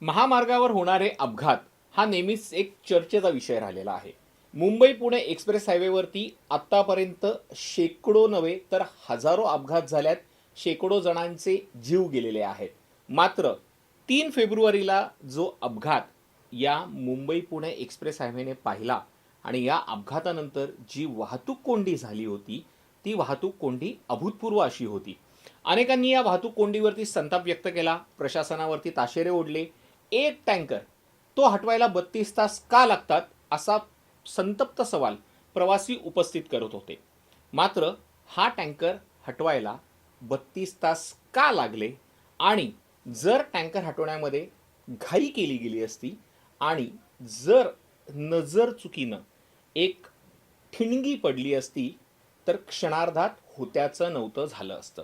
महामार्गावर होणारे अपघात हा नेहमीच एक चर्चेचा विषय राहिलेला आहे. मुंबई पुणे एक्सप्रेस हायवेवरती आत्तापर्यंत शेकडो नव्हे तर हजारो अपघात झाल्यात. शेकडो जणांचे जीव गेलेले आहेत. मात्र 3 फेब्रुवारीला जो अपघात या मुंबई पुणे एक्सप्रेस हायवेने पाहिला आणि या अपघातानंतर जी वाहतूक कोंडी झाली होती ती वाहतूक कोंडी अभूतपूर्व अशी होती. अनेकांनी या वाहतूक कोंडीवरती संताप व्यक्त केला, प्रशासनावरती ताशेरे ओढले. एक टँकर तो हटवायला 32 तास का लागतात असा संतप्त सवाल प्रवासी उपस्थित करत होते. मात्र हा टँकर हटवायला 32 तास का लागले आणि जर टँकर हटवण्यामध्ये घाई केली गेली असती आणि जर नजर चुकीनं एक ठिणगी पडली असती तर क्षणार्धात होत्याचं नव्हतं झालं असतं.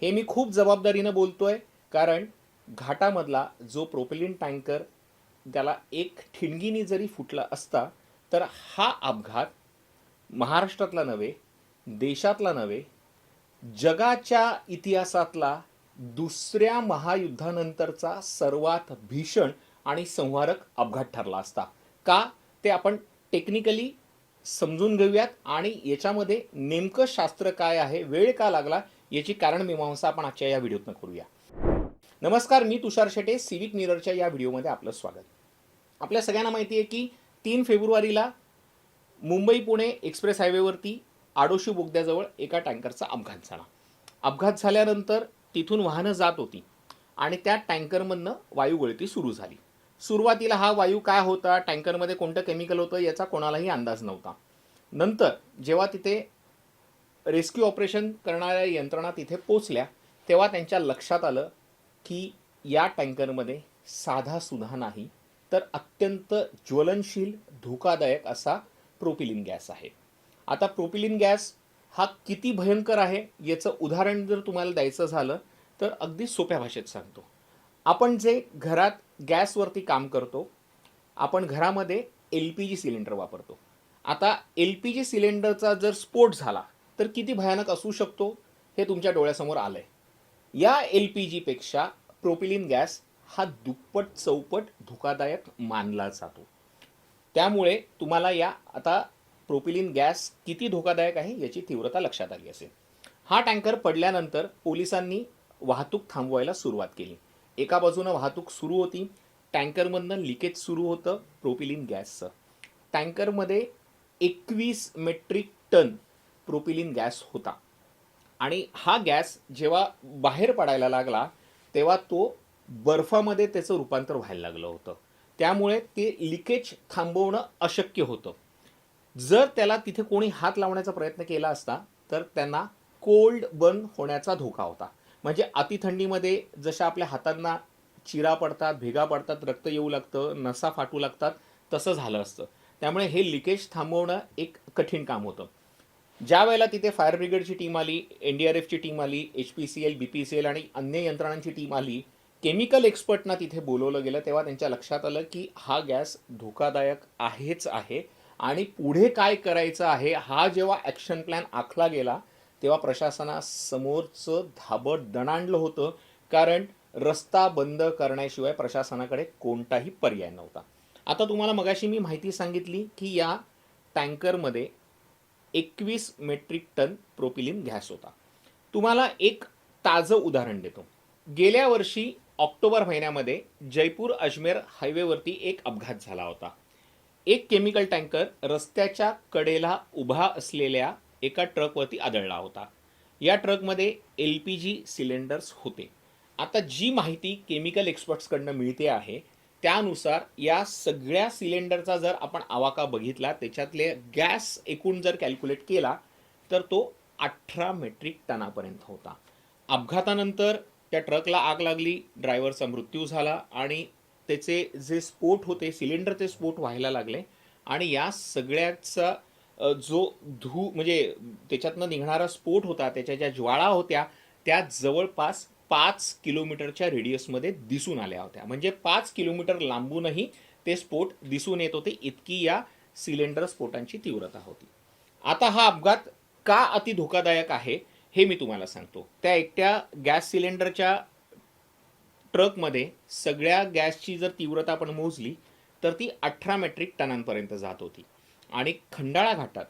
हे मी खूप जबाबदारीनं बोलतोय, कारण घाटामधला जो प्रोपेलिन टँकर त्याला एक ठिणगीने जरी फुटला असता तर हा अपघात महाराष्ट्रातला नव्हे, देशातला नव्हे, जगाच्या इतिहासातला दुसऱ्या महायुद्धानंतरचा सर्वात भीषण आणि संहारक अपघात ठरला असता. का ते आपण टेक्निकली समजून घेऊयात आणि याच्यामध्ये नेमकं शास्त्र काय आहे, वेळ का लागला याची कारणमीमांसा आपण आजच्या या व्हिडिओतनं करूया. नमस्कार, मी तुषार शेटे. सिविक मिररच्या या व्हिडिओमध्ये आपलं स्वागत. आपल्या सगळ्यांना माहिती आहे की 3 फेब्रुवारीला मुंबई पुणे एक्सप्रेस हायवेवरती आडोशी बोगद्याजवळ एका टँकरचा अपघात झाला. अपघात झाल्यानंतर तिथून वाहनं जात होती आणि त्या टँकरमधनं वायुगळती सुरू झाली. सुरुवातीला हा वायू काय होता, टँकरमध्ये कोणतं केमिकल होतं याचा कोणालाही अंदाज नव्हता. नंतर जेव्हा तिथे रेस्क्यू ऑपरेशन करणाऱ्या यंत्रणा तिथे पोचल्या तेव्हा त्यांच्या लक्षात आलं की या टँकरमध्ये साधा सुद्धा नाही तर अत्यंत ज्वलनशील धोकादायक असा प्रोपिलिन गॅस आहे. आता प्रोपिलिन गॅस हा किती भयंकर आहे याचं उदाहरण जर तुम्हाला द्यायचं झालं तर अगदी सोप्या भाषेत सांगतो. आपण जे घरात गॅसवरती काम करतो, आपण घरामध्ये LPG सिलेंडर वापरतो. आता LPG सिलेंडरचा जर स्फोट झाला तर किती भयानक असू शकतो हे तुमच्या डोळ्यासमोर आलंय. या LPG पेक्षा प्रोपिलिन गॅस हा दुप्पट चौपट धोकादायक मानला जातो. त्यामुळे तुम्हाला या आता प्रोपिलिन गॅस किती धोकादायक आहे याची तीव्रता लक्षात आली असेल. हा टँकर पडल्यानंतर पोलिसांनी वाहतूक थांबवायला सुरुवात केली. एका बाजूनं वाहतूक सुरू होती, टँकरमधनं लिकेज सुरू होतं प्रोपिलिन गॅसचं. टँकरमध्ये 21 मेट्रिक टन प्रोपिलिन गॅस होता आणि हा गॅस जेव्हा बाहेर पडायला लागला तेव्हा तो बर्फामध्ये त्याचं रूपांतर व्हायला लागलं होतं. त्यामुळे ते लिकेज थांबवणं अशक्य होतं. जर त्याला तिथे कोणी हात लावण्याचा प्रयत्न केला असता तर त्यांना कोल्ड बर्न होण्याचा धोका होता. म्हणजे अतिथंडीमध्ये जशा आपल्या हातांना चिरा पडतात, भेगा पडतात, रक्त येऊ लागतं, नसा फाटू लागतात, तसं झालं असतं. त्यामुळे हे लिकेज थांबवणं एक कठीण काम होतं. ज्या वेळेला तिथे फायर ब्रिगेडची टीम आली, NDRFची टीम आली, HPCL, BPCL आणि अन्य यंत्रणांची टीम आली, केमिकल एक्सपर्टना तिथे बोलवलं गेलं, तेव्हा त्यांच्या लक्षात आलं की हा गॅस धोकादायक आहेच आहे आणि पुढे काय करायचं आहे हा जेव्हा ॲक्शन प्लॅन आखला गेला तेव्हा प्रशासनासमोरचं धाबड दणाणलं होतं, कारण रस्ता बंद करण्याशिवाय प्रशासनाकडे कोणताही पर्याय नव्हता. आता तुम्हाला मगाशी मी माहिती सांगितली की या टँकरमध्ये 21 मेट्रिक टन प्रोपिलिन गॅस होता. तुम्हाला एक ताजं उदाहरण देतो. गेल्या वर्षी ऑक्टोबर महिन्यामध्ये जयपूर अजमेर हायवेवरती एक अपघात झाला होता. एक केमिकल टँकर रस्त्याच्या कडेला उभा असलेल्या एका ट्रकवरती आदळला होता. या ट्रकमध्ये LPG सिलेंडर्स होते. आता जी माहिती केमिकल एक्सपर्ट्सकडनं मिळते आहे त्यानुसार या सगळ्या सिलेंडरचा जर आपण आवाका बघितला, त्याच्यातले गॅस एकूण जर कॅल्क्युलेट केला तर तो 18 मेट्रिक टनापर्यंत होता. अपघातानंतर त्या ट्रकला आग लागली, ड्रायव्हरचा मृत्यू झाला आणि त्याचे जे स्फोट होते, सिलेंडरचे स्फोट व्हायला लागले आणि या सगळ्याचा जो म्हणजे त्याच्यातनं निघणारा स्फोट होता, त्याच्या ज्या ज्वाळा होत्या त्या जवळपास 5 किलोमीटरच्या रेडियसमध्ये दिसून आल्या होत्या. म्हणजे 5 किलोमीटर लांबूनही ते स्फोट दिसून येत होते, इतकी या सिलेंडर स्फोटांची तीव्रता होती. आता हा अपघात का अति धोकादायक आहे हे मी तुम्हाला सांगतो. त्या एकट्या गॅस सिलेंडरच्या ट्रकमध्ये सगळ्या गॅसची जर तीव्रता आपण मोजली तर ती 18 मेट्रिक टनांपर्यंत जात होती. आणि खंडाळा घाटात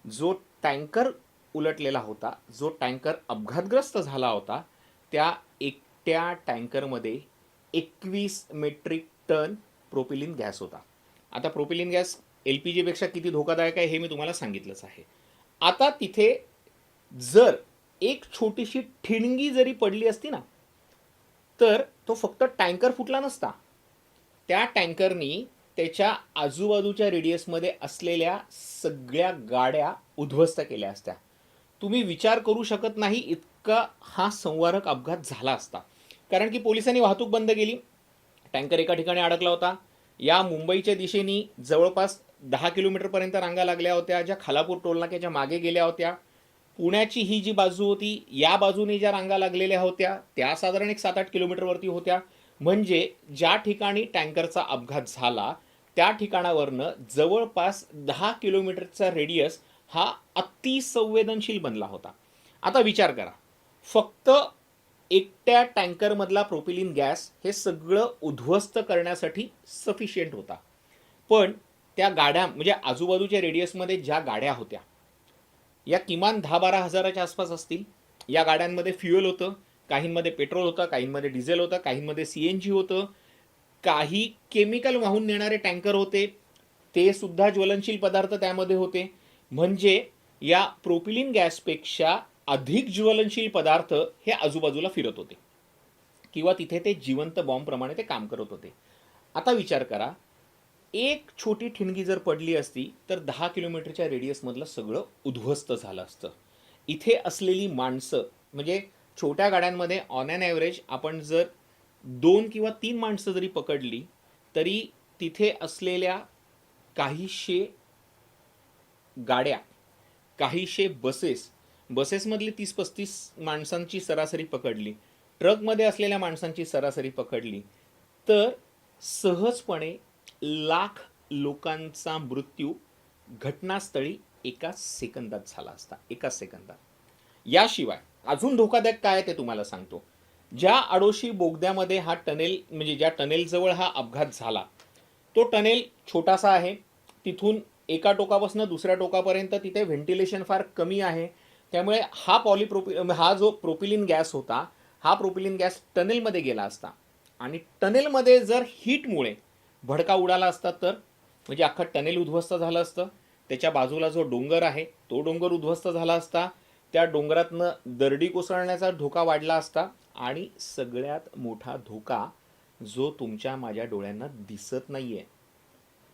जो टँकर उलटलेला होता, जो टँकर अपघातग्रस्त झाला होता, त्या एकट्या टँकरमध्ये 21 मेट्रिक टन प्रोपिलिन गॅस होता. आता प्रोपिलिन गॅस LPG पेक्षा किती धोकादायक आहे हे मी तुम्हाला सांगितलंच आहे. आता तिथे जर एक छोटीशी ठिणगी जरी पडली असती ना, तर तो फक्त टँकर फुटला नसता, त्या टँकरनी त्याच्या आजूबाजूच्या रेडियसमध्ये असलेल्या सगळ्या गाड्या उद्ध्वस्त केल्या असत्या. तुम्ही विचार करू शकत नाही इतका हा संवारक अपघात झाला असता. कारण की पोलिसांनी वाहतूक बंद केली, टँकर एका ठिकाणी अडकला होता. या मुंबईच्या दिशेने जवळपास 10 किलोमीटरपर्यंत रांगा लागल्या होत्या, ज्या खालापूर टोलनाक्याच्या मागे गेल्या होत्या. पुण्याची ही जी बाजू होती, या बाजूने ज्या रांगा लागलेल्या होत्या त्या साधारण एक 7-8 किलोमीटरवरती होत्या. म्हणजे ज्या ठिकाणी टँकरचा अपघात झाला त्या ठिकाणावरनं जवळपास 10 किलोमीटरचा रेडियस हा अतिसंवेदनशील बनला होता. आता विचार करा, फक्त एकट्या टँकरमधला प्रोपिलिन गॅस हे सगळं उद्ध्वस्त करण्यासाठी सफिशियंट होता. पण त्या गाड्या म्हणजे आजूबाजूच्या रेडियसमध्ये ज्या गाड्या होत्या या किमान 10-12 हजाराच्या आसपास असतील. या गाड्यांमध्ये फ्युएल होतं, काहींमध्ये पेट्रोल होतं, काहींमध्ये डिझेल होतं, काहींमध्ये CNG होतं, काही केमिकल वाहून नेणारे टँकर होते, ते सुद्धा ज्वलनशील पदार्थ त्यामध्ये होते. म्हणजे या प्रोपिलिन गॅसपेक्षा अधिक ज्वलनशील पदार्थ हे आजूबाजूला फिरत होते किंवा तिथे ते जिवंत बॉम्बप्रमाणे ते काम करत होते. आता विचार करा, एक छोटी ठिणगी जर पडली असती तर 10 किलोमीटरच्या रेडियसमधलं सगळं उद्ध्वस्त झालं असतं. इथे असलेली माणसं म्हणजे छोट्या गाड्यांमध्ये ऑन ॲन ॲव्हरेज आपण जर 2 किंवा 3 माणसं जरी पकडली तरी तिथे असलेल्या काहीशे गाड्या, काहीशे बसेसमधली 30-35 माणसांची सरासरी पकडली, ट्रकमध्ये असलेल्या माणसांची सरासरी पकडली तर सहजपणे लाख लोकांचा मृत्यू घटनास्थळी एका सेकंदात झाला असता, एका सेकंदात. याशिवाय अजून धोकादायक काय आहे ते तुम्हाला सांगतो. ज्या आडोशी बोगद्यामध्ये हा टनेल म्हणजे ज्या टनेलजवळ हा अपघात झाला तो टनेल छोटासा आहे. तिथून एका टोकापासून दुसऱ्या टोकापर्यंत तिथे व्हेंटिलेशन फार कमी आहे. त्यामुळे हा जो प्रोपिलिन गॅस होता, हा प्रोपिलिन गॅस टनेलमध्ये गेला असता आणि टनेलमध्ये जर हीटमुळे भडका उडाला असता तर म्हणजे अख्खा टनेल उद्ध्वस्त झालं असतं. त्याच्या बाजूला जो डोंगर आहे तो डोंगर उद्ध्वस्त झाला असता. त्या डोंगरातनं दरडी कोसळण्याचा धोका वाढला असता. आणि सगळ्यात मोठा धोका जो तुमच्या माझ्या डोळ्यांना दिसत नाहीये,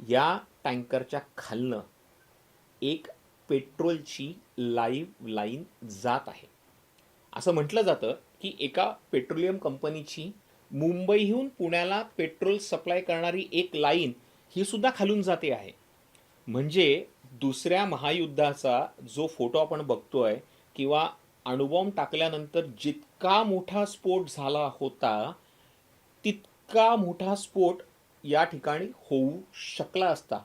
या टँकरच्या खालनं एक पेट्रोलची लाईव्ह लाईन जात आहे. असं म्हटलं जातं की एका पेट्रोलियम कंपनीची मुंबईहून पुण्याला पेट्रोल सप्लाय करणारी एक लाईन ही सुद्धा खालून जाते आहे. म्हणजे दुसऱ्या महायुद्धाचा जो फोटो आपण बघतोय किंवा अणुबॉम्ब टाकल्यानंतर जितका मोठा स्फोट झाला होता तितका मोठा स्फोट या ठिकाणी होऊ शकला असता.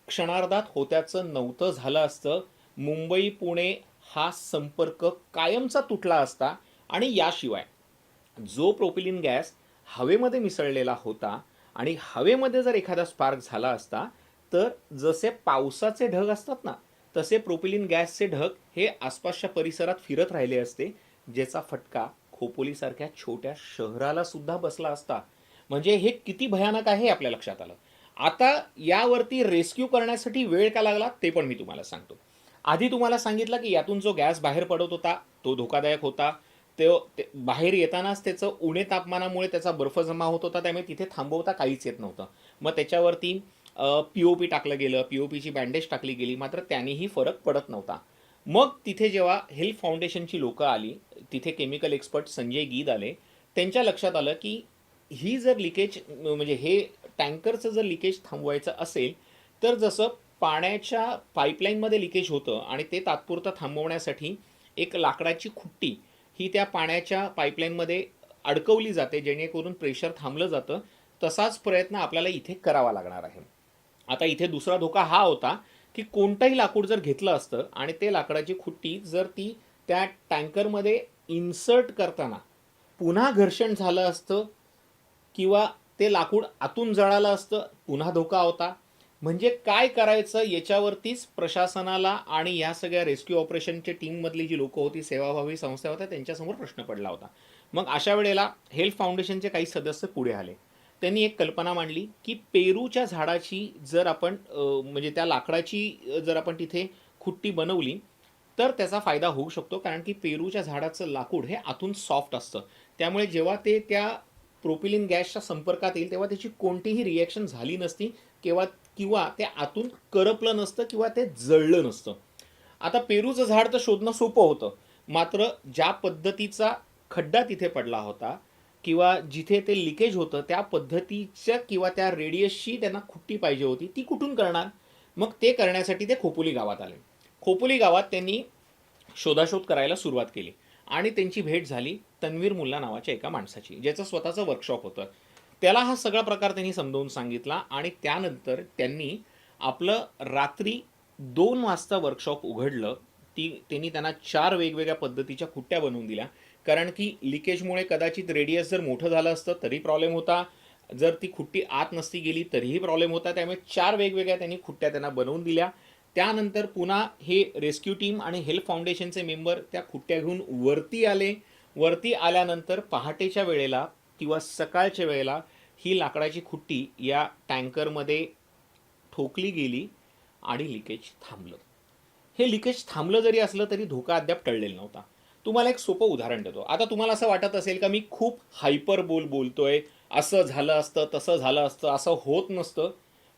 क्षणार्धात होत्याचं नव्हतं झालं असतं. मुंबई पुणे हा संपर्क कायमचा तुटला असता. आणि याशिवाय जो प्रोपिलिन गॅस हवेमध्ये मिसळलेला होता आणि हवेमध्ये जर एखादा स्पार्क झाला असता तर जसे पावसाचे ढग असतात ना, तसे प्रोपिलिन गॅसचे ढग हे आसपासच्या परिसरात फिरत राहिले असते, ज्याचा फटका खोपोलीसारख्या छोट्या शहराला सुद्धा बसला असता. म्हणजे हे किती भयानक आहे हे आपल्या लक्षात आलं. आता यावरती रेस्क्यू करण्यासाठी वेळ का लागला ते पण मी तुम्हाला सांगतो. आधी तुम्हाला सांगितलं की यातून जो गॅस बाहेर पडत होता तो धोकादायक होता. ते बाहेर येतानाच त्याचं उणे तापमानामुळे त्याचा बर्फ जमा होत होता, त्यामुळे तिथे थांबवता काहीच येत नव्हतं. मग त्याच्यावरती POP टाकलं गेलं, POPची बँडेज टाकली गेली, मात्र त्यानेही फरक पडत नव्हता. मग तिथे जेव्हा हेल्प फाउंडेशनची लोकं आली, तिथे केमिकल एक्सपर्ट संजय गीद आले, त्यांच्या लक्षात आलं की ही जर लिकेज म्हणजे हे टँकरचं जर लिकेज थांबवायचं असेल तर जसं पाण्याच्या पाईपलाईनमध्ये लिकेज होतं आणि ते तात्पुरतं थांबवण्यासाठी एक लाकडाची खुट्टी ही त्या पाण्याच्या पाईपलाईनमध्ये अडकवली जाते जेणेकरून प्रेशर थांबलं जातं, तसाच प्रयत्न आपल्याला इथे करावा लागणार आहे. आता इथे दुसरा धोका हा होता की कोणतंही लाकूड जर घेतलं असतं आणि ते लाकडाची खुट्टी जर ती त्या टँकरमध्ये इन्सर्ट करताना पुन्हा घर्षण झालं असतं किंवा ते लाकूड आतून जळालं असतं, पुन्हा धोका होता. म्हणजे काय करायचं याच्यावरतीच प्रशासनाला आणि या सगळ्या रेस्क्यू ऑपरेशनच्या टीममधली जी लोकं होती, सेवाभावी संस्था होत्या, त्यांच्यासमोर प्रश्न पडला होता. मग अशा वेळेला हेल्थ फाउंडेशनचे काही सदस्य पुढे आले. त्यांनी एक कल्पना मांडली की पेरूच्या झाडाची जर आपण म्हणजे त्या लाकडाची जर आपण तिथे खुट्टी बनवली तर त्याचा फायदा होऊ शकतो, कारण की पेरूच्या झाडाचं लाकूड हे आतून सॉफ्ट असतं. त्यामुळे जेव्हा ते त्या प्रोपिलिन गॅसच्या संपर्कात येईल तेव्हा त्याची कोणतीही रिॲक्शन झाली नसती, किंवा किंवा ते आतून करपलं नसतं किंवा ते जळलं नसतं. आता पेरूचं झाड तर शोधणं सोपं होतं, मात्र ज्या पद्धतीचा खड्डा तिथे पडला होता किंवा जिथे ते लिकेज होतं त्या पद्धतीच्या किंवा त्या रेडियसची त्यांना खुट्टी पाहिजे होती, ती कुठून करणार? मग ते करण्यासाठी ते खोपोली गावात आले. खोपोली गावात त्यांनी शोधाशोध करायला सुरुवात केली आणि त्यांची भेट झाली तन्वीर मुल्ला नावाच्या एका माणसाची, ज्याचं स्वतःचं वर्कशॉप होतं. त्याला हा सगळा प्रकार त्यांनी समजावून सांगितला आणि त्यानंतर त्यांनी आपलं रात्री 2 वाजता वर्कशॉप उघडलं. त्यांनी त्यांना 4 वेगवेगळ्या पद्धतीच्या खुट्ट्या बनवून दिल्या, कारण की लिकेजमुळे कदाचित रेडियस जर मोठं झालं असतं तरी प्रॉब्लेम होता, जर ती खुट्टी आत नसती गेली तरीही प्रॉब्लेम होता. त्यामुळे 4 वेगवेगळ्या त्यांनी खुट्ट्या त्यांना बनवून दिल्या. त्यानंतर पुन्हा हे रेस्क्यू टीम आणि हेल्थ फाउंडेशनचे मेंबर त्या खुट्ट्या घेऊन वरती आले. वरती आल्यानंतर पहाटेच्या वेळेला किंवा सकाळच्या वेळेला ही लाकडाची खुट्टी या टँकरमध्ये ठोकली गेली आणि लिकेज थांबलं. हे लिकेज थांबलं जरी असलं तरी धोका अद्याप टळलेला नव्हता. तुम्हाला एक सोपं उदाहरण देतो. आता तुम्हाला असं वाटत असेल का मी खूप हायपर बोलतोय, असं झालं असतं तसं झालं असतं, असं होत नसतं,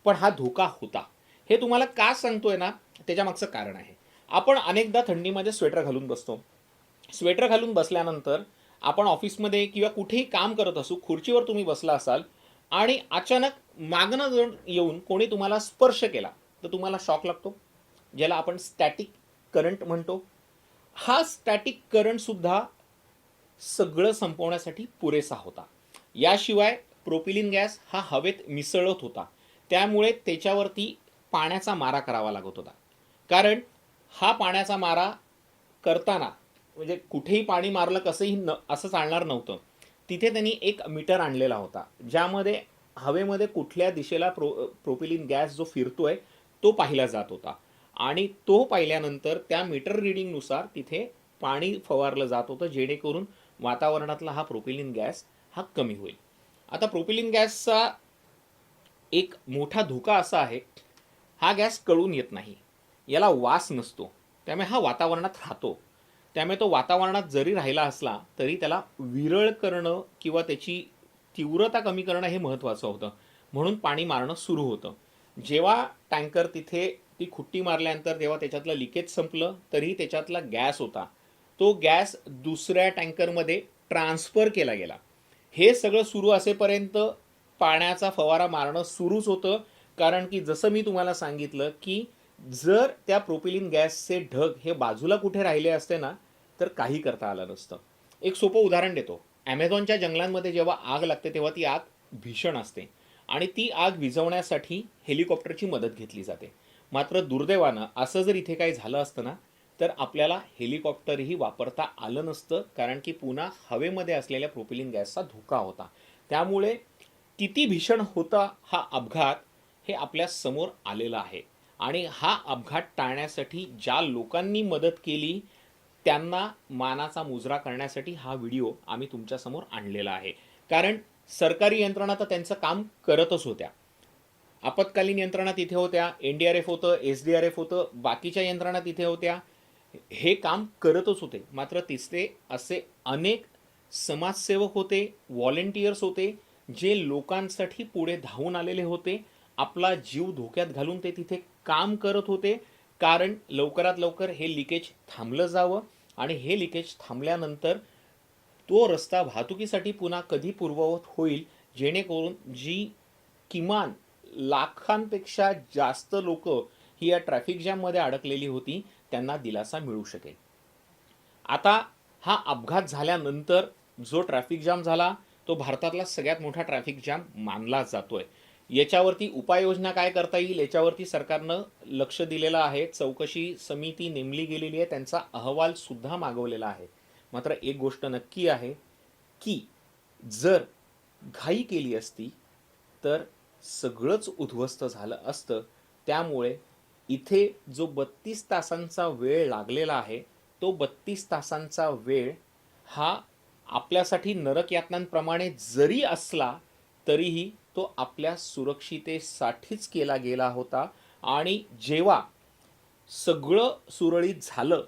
पण हा धोका होता. हे तुम्हाला का सांगतोय ना, त्याच्या मागचं कारण आहे. आपण अनेकदा थंडीमध्ये स्वेटर घालून बसतो. स्वेटर घालून बसल्यानंतर आपण ऑफिसमध्ये किंवा कुठेही काम करत असू, खुर्चीवर तुम्ही बसला असाल आणि अचानक मागणं जर येऊन कोणी तुम्हाला स्पर्श केला तर तुम्हाला शॉक लागतो, ज्याला आपण स्टॅटिक करंट म्हणतो. हा स्टॅटिक करंट सुद्धा सगळं संपवण्यासाठी पुरेसा होता. याशिवाय प्रोपिलिन गॅस हा हवेत मिसळत होता, त्यामुळे त्याच्यावरती पाण्याचा मारा करावा लागत होता. कारण हा पाण्याचा मारा करताना म्हणजे कुठेही पाणी मारलं कसंही असं चालणार नव्हतं. तिथे त्यांनी एक मीटर आणलेला होता, ज्यामध्ये हवेमध्ये कुठल्या दिशेला प्रोपिलिन गॅस जो फिरतोय तो पाहिला जात होता आणि तो पाहिल्यानंतर त्या मीटर रिडिंगनुसार तिथे पाणी फवारलं जात होतं, जेणेकरून वातावरणातला हा प्रोपिलिन गॅस हा कमी होईल. आता प्रोपिलिन गॅसचा एक मोठा धोका असा आहे, हा गॅस कळून येत नाही, याला वास नसतो, त्यामुळे हा वातावरणात राहतो. त्यामुळे तो वातावरणात जरी राहिला असला तरी त्याला विरळ करणं किंवा त्याची तीव्रता कमी करणं हे महत्त्वाचं होतं. म्हणून पाणी मारणं सुरू होतं. जेव्हा टँकर तिथे ती खुट्टी मारल्यानंतर तेव्हा त्याच्यातलं लिकेज संपलं, तरी त्याच्यातला गॅस होता, तो गॅस दुसऱ्या टँकरमध्ये ट्रान्सफर केला गेला. हे सगळं सुरू असेपर्यंत पाण्याचा फवारा मारणं सुरूच होतं, कारण की जसं मी तुम्हाला सांगितलं की जर त्या प्रोपिलिन गॅसचे ढग हे बाजूला कुठे राहिले असते ना तर काही करता आलं नसतं. एक सोपं उदाहरण देतो. ॲमेझॉनच्या जंगलांमध्ये जेव्हा आग लागते तेव्हा ती आग भीषण असते आणि ती आग विझवण्यासाठी हेलिकॉप्टरची मदत घेतली जाते. मात्र दुर्दैवानं असं जर इथे काही झालं असतं ना तर आपल्याला हेलिकॉप्टरही वापरता आलं नसतं, कारण की पुन्हा हवेमध्ये असलेल्या प्रोपिलिन गॅसचा धोका होता. त्यामुळे किती भीषण होता हा अपघात हे आपल्या समोर आलेलं आहे. आणि हा अपघात टाळण्यासाठी ज्या लोकांनी मदत केली त्यांना मानाचा मुजरा करण्यासाठी हा व्हिडिओ आम्ही तुमच्यासमोर आणलेला आहे. कारण सरकारी यंत्रणा तर त्यांचं काम करतच होत्या, आपत्कालीन यंत्रणा तिथे होत्या, NDRF होतं, SDRF होतं, बाकीच्या यंत्रणा तिथे होत्या, हे काम करतच होते. मात्र तिसरे असे अनेक समाजसेवक होते, व्हॉलेंटियर्स होते, जे लोकांसाठी पुढे धावून आलेले होते, आपला जीव धोक्यात घालून ते तिथे काम करत होते, कारण लवकरात लवकर हे लिकेज थांबलं जावं आणि हे लिकेज थांबल्यानंतर तो रस्ता वाहतुकीसाठी पुन्हा कधी पूर्ववत होईल, जेणेकरून जी किमान लाखांपेक्षा जास्त लोक ही या ट्रॅफिक जॅममध्ये अडकलेली होती त्यांना दिलासा मिळू शकेल. आता हा अपघात झाल्यानंतर जो ट्रॅफिक जाम झाला तो भारतातला सगळ्यात मोठा ट्रॅफिक जाम मानला जातोय. याच्यावरती उपाययोजना काय करता येईल याच्यावरती सरकारनं लक्ष दिलेलं आहे. चौकशी समिती नेमली गेलेली आहे, त्यांचा अहवाल सुद्धा मागवलेला आहे. मात्र एक गोष्ट नक्की आहे की जर घाई केली असती तर सगळंच उद्ध्वस्त झालं असतं. त्यामुळे इथे जो 32 तासांचा वेळ लागलेला आहे, तो 32 तासांचा वेळ हा आपल्यासाठी नरकयातनांप्रमाणे जरी असला, तरीही तो आपल्या सुरक्षितेसाठीच केला गेला होता. आणि जेव्हा सगळं सुरळीत झालं,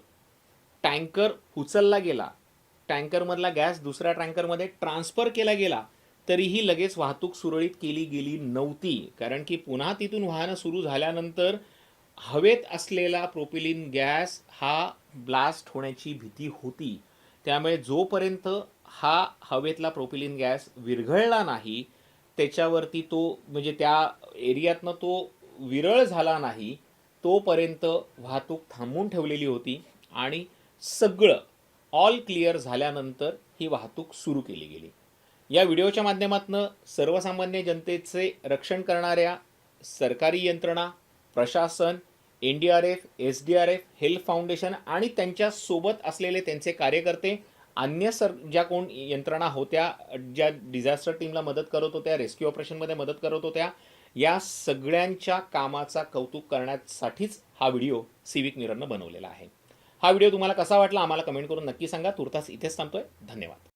टँकर उचलला गेला, टँकरमधला गॅस दुसऱ्या टँकरमध्ये ट्रान्सफर केला गेला, तरीही लगेच वाहतूक सुरळीत केली गेली नव्हती. कारण की पुन्हा तिथून वाहनं सुरू झाल्यानंतर हवेत असलेला प्रोपिलिन गॅस हा ब्लास्ट होण्याची भीती होती. त्यामुळे जोपर्यंत हा हवेतला प्रोपिलिन गॅस विरघळला नाही, त्याच्यावरती तो म्हणजे त्या एरियातनं तो विरळ झाला नाही, तोपर्यंत वाहतूक थांबवून ठेवलेली होती. आणि सगळं ऑल क्लिअर झाल्यानंतर ही वाहतूक सुरू केली गेली. या व्हिडिओच्या माध्यमातून सर्वसामान्य जनतेचे रक्षण करणाऱ्या सरकारी यंत्रणा, प्रशासन, NDRF, SDRF, हेल्थ फाउंडेशन आणि त्यांच्यासोबत असलेले त्यांचे कार्यकर्ते, अन्य ज्या कोण यंत्रणा होत्या, ज्या डिझास्टर टीमला मदत करत होत्या, रेस्क्यू ऑपरेशनमध्ये मदत करत होत्या, या सगळ्यांच्या कामाचा कौतुक करण्यासाठीच हा व्हिडिओ सिविक मिररनं बनवलेला आहे. हा व्हिडिओ तुम्हाला कसा वाटला आम्हाला कमेंट करून नक्की सांगा. तुर्तास इथेच थांबतोय. धन्यवाद.